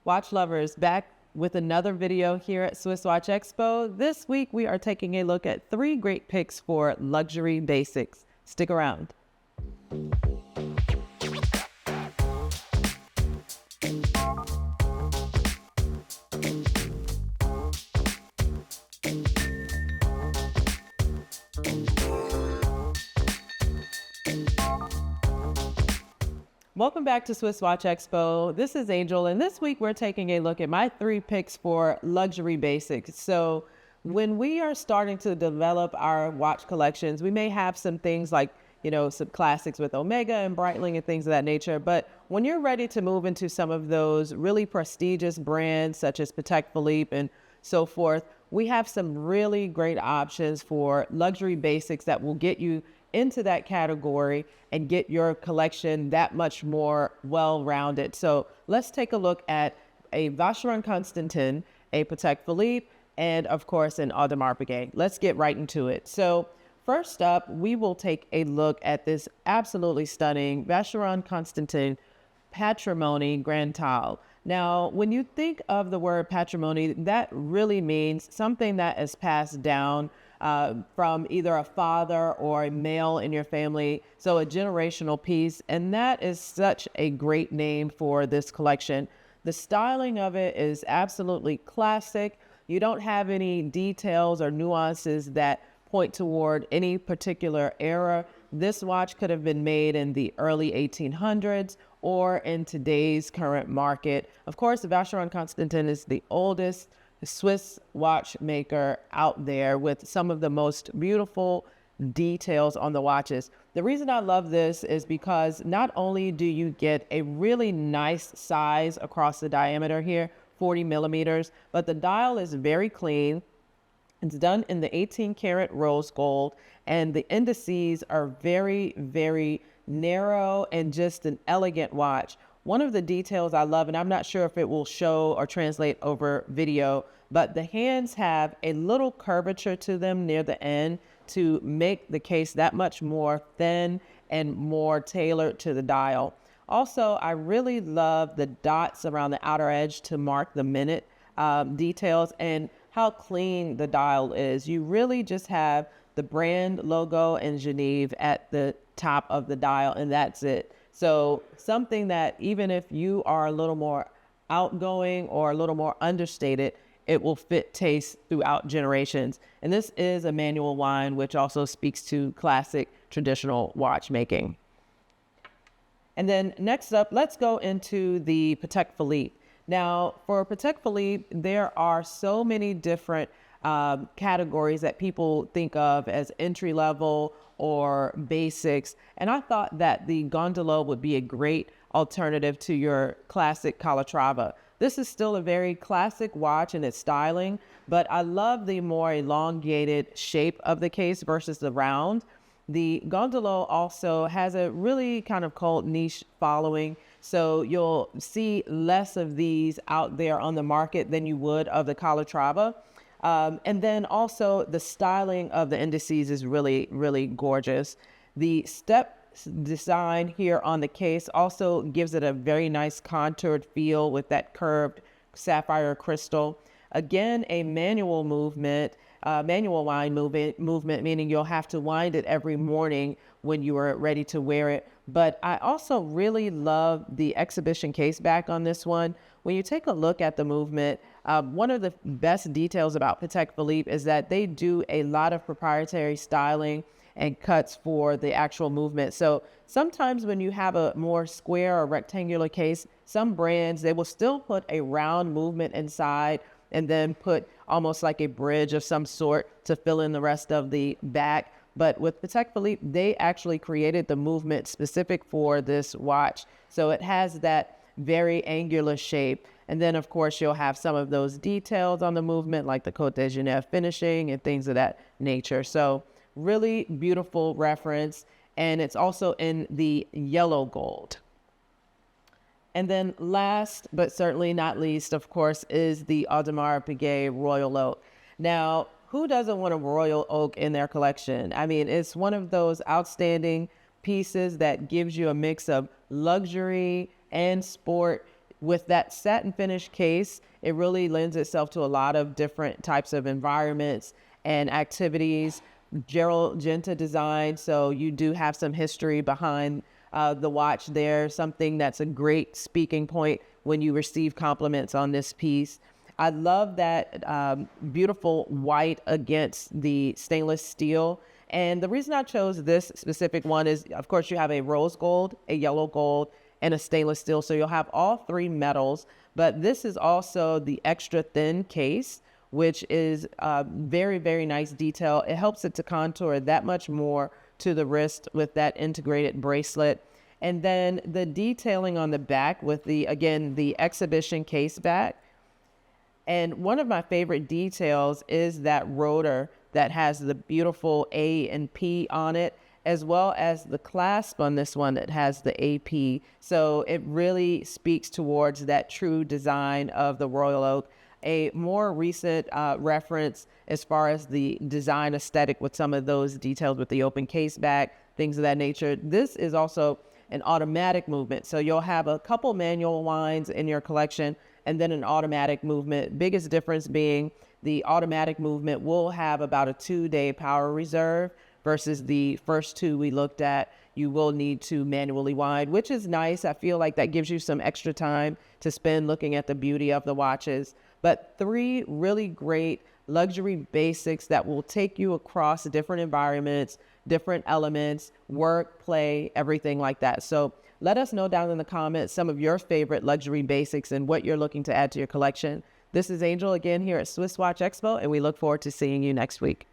Watch lovers, back with another video here at Swiss Watch Expo. This week we are taking a look at 3 great picks for luxury basics. Stick around. Welcome back to Swiss Watch Expo. This is Angel, and this week we're taking a look at my 3 picks for luxury basics. So when we are starting to develop our watch collections, we may have some things like, some classics with Omega and Breitling and things of that nature. But when you're ready to move into some of those really prestigious brands such as Patek Philippe and so forth, we have some really great options for luxury basics that will get you into that category and get your collection that much more well-rounded. So let's take a look at a Vacheron Constantin, a Patek Philippe, and of course an Audemars Piguet. Let's get right into it. So first up, we will take a look at this absolutely stunning Vacheron Constantin Patrimony Grand Taille. Now, when you think of the word patrimony, that really means something that is passed down from either a father or a male in your family, so a generational piece, and that is such a great name for this collection. The styling of it is absolutely classic. You don't have any details or nuances that point toward any particular era. This watch could have been made in the early 1800s or in today's current market. Of course, Vacheron Constantin is the oldest Swiss watchmaker out there with some of the most beautiful details on the watches. The reason I love this is because not only do you get a really nice size across the diameter here, 40 millimeters, but the dial is very clean. It's done in the 18 karat rose gold, and the indices are very, very narrow and just an elegant watch. One of the details I love, and I'm not sure if it will show or translate over video, but the hands have a little curvature to them near the end to make the case that much more thin and more tailored to the dial. Also, I really love the dots around the outer edge to mark the minute details and how clean the dial is. You really just have the brand logo and Genève at the top of the dial, and that's it. So something that even if you are a little more outgoing or a little more understated, it will fit taste throughout generations. And this is a manual wind, which also speaks to classic traditional watchmaking. And then next up, let's go into the Patek Philippe. Now, for Patek Philippe, there are so many different categories that people think of as entry level or basics. And I thought that the Gondolo would be a great alternative to your classic Calatrava. This is still a very classic watch in its styling, but I love the more elongated shape of the case versus the round. The Gondolo also has a really kind of cult niche following, so you'll see less of these out there on the market than you would of the Calatrava. And then also the styling of the indices is really, really gorgeous. The step design here on the case also gives it a very nice contoured feel with that curved sapphire crystal. Again, a manual movement, manual wind movement, meaning you'll have to wind it every morning when you are ready to wear it. But I also really love the exhibition case back on this one. When you take a look at the movement, one of the best details about Patek Philippe is that they do a lot of proprietary styling and cuts for the actual movement. So sometimes when you have a more square or rectangular case, some brands, they will still put a round movement inside and then put almost like a bridge of some sort to fill in the rest of the back. But with Patek Philippe, they actually created the movement specific for this watch. So it has that very angular shape. And then of course you'll have some of those details on the movement like the Côte de Genève finishing and things of that nature. So really beautiful reference. And it's also in the yellow gold. And then last, but certainly not least, of course, is the Audemars Piguet Royal Oak. Now, who doesn't want a Royal Oak in their collection? I mean, it's one of those outstanding pieces that gives you a mix of luxury and sport. with that satin finish case, it really lends itself to a lot of different types of environments and activities. Gerald Genta design, so you do have some history behind the watch there, something that's a great speaking point when you receive compliments on this piece. I love that beautiful white against the stainless steel. And the reason I chose this specific one is, of course, you have a rose gold, a yellow gold, and a stainless steel. So you'll have all three metals, but this is also the extra thin case, which is very, very nice detail. It helps it to contour that much more to the wrist with that integrated bracelet. And then the detailing on the back with the, again, the exhibition case back. And one of my favorite details is that rotor that has the beautiful A and P on it, as well as the clasp on this one that has the AP. So it really speaks towards that true design of the Royal Oak. A more recent reference as far as the design aesthetic with some of those details with the open case back, things of that nature. This is also an automatic movement. So you'll have a couple manual winds in your collection and then an automatic movement. Biggest difference being the automatic movement will have about a 2-day power reserve versus the first two we looked at. You will need to manually wind, which is nice. I feel like that gives you some extra time to spend looking at the beauty of the watches. But 3 really great luxury basics that will take you across different environments, different elements, work, play, everything like that. So let us know down in the comments some of your favorite luxury basics and what you're looking to add to your collection. This is Angel again here at Swiss Watch Expo, and we look forward to seeing you next week.